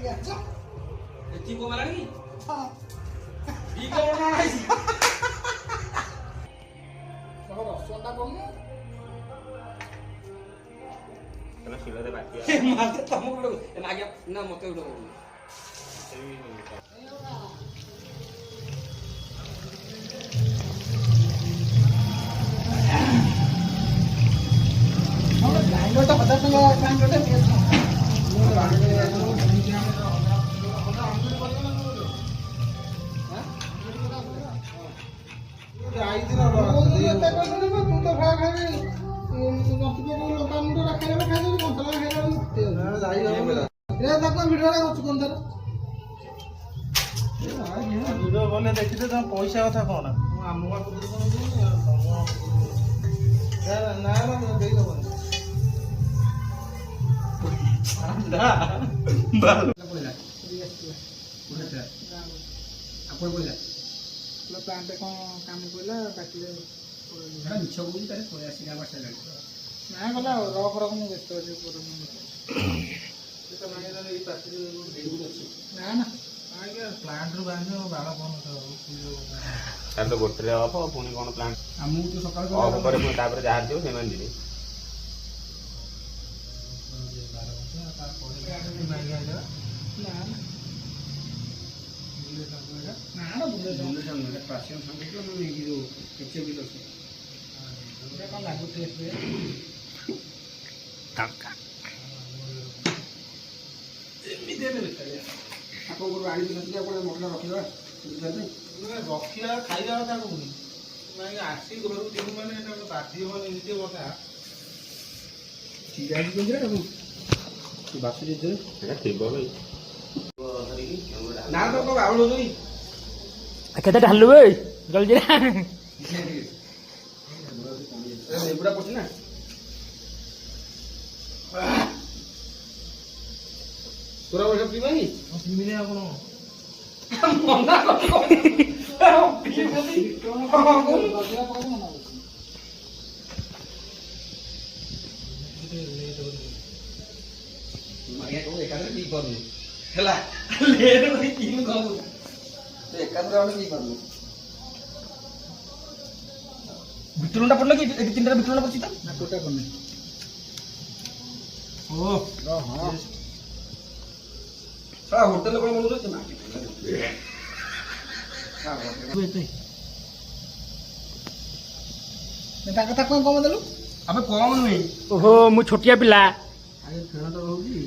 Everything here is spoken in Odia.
ଏଠି କୋ ମାଲାଣି ହଁ ଇ କୋ ନା ଆଇଛି ତମ ରସଟା କମୁ ତମେ ଶିଳରେ ବାଟିଆ ମାତେ ତମ ଗୁଡ ଆଜ୍ଞା ନା ମତେ ଗୁଡ ଗ୍ରାଇଣ୍ଡର ଟା 1000 ଟଙ୍କା ଗ୍ରାଇଣ୍ଡର ଟା ନେଇ ଆସ ଦେଖିତେ ତମ ପଇସା କଥା କଣ ଦେଇଦବନି ପ୍ଲାଣ୍ଟ କଣ କାମ ପଇଲା ଡାକିଲେ ମିଛ କହୁଛି ତାହେଲେ ପଳେଇ ଆସିକି ଆମର ସାରିଲାଣି ନା ଗଲା ରଖ ରଖ ମୁଁ ବ୍ୟସ୍ତ ଅଛି ନା ନା ପ୍ଲାଣ୍ଟରୁ ବାହାରିବ ବାଳ କଣ ତାର ତ ଗୋଟେରେ ଅଫ୍ ପୁଣି କଣ ପ୍ଲାଣ୍ଟ ଆମକୁ ତ ସକାଳୁ ଅଫ୍ ପରେ ପୁଣି ତାପରେ ଯାହାର ଥିବ ସେମାନେ ଯିବେ କଣ ଲାଗୁଛି ଆପଣଙ୍କର ଆଣିକି ନଥିଲେ ଆପଣ ମଟର ରଖିବା ରଖିବା ଖାଇବା କଥା କହୁନି ନାଇଁ ଆସି ଘରକୁ ଯିବୁ ମାନେ ଏଟା ବାଧ୍ୟ ହବନି ଏମିତି କଥା ଠିକ ଅଛି କେମିତି ବାସୁ ଜିନିଷ ଏଟା ଥିବ ଭାଇ ନା ତ ଆଉଳ ଦୁଇ କେତେ ଢାଲୁ ବେ ଜଲଦି ଏଗୁଡ଼ା ପଡୁଛି ନା ତୋର ପଇସା ପିଇବାନି ପିଇବିନି ଆଉ କଣ ମନା ଏକାଥରେ ପିଇ ପାରୁନି ହେଲା ଲେଟ୍ କରି ପିଇଲୁ କଣ ଏକାଥରେ ଆମେ ପିଇ ପାରୁନୁ ଭିତରୁଟା ପଡିଲା କି ତିନିଟା ଭିତରୁଟା ପଡିଛି ତ ନା ଟୋଟା କରୁନି ଓ ହଁ ହୋଟେଲ କଣ ବନଉଛ ତା କଥା କଣ କମ ଦେଲୁ ଆମେ କମ ନୁହେଁ ଓହୋ ମୁଁ ଛୋଟିଆ ପିଲା ଆগে ଖେଳ ତ ହଉଛି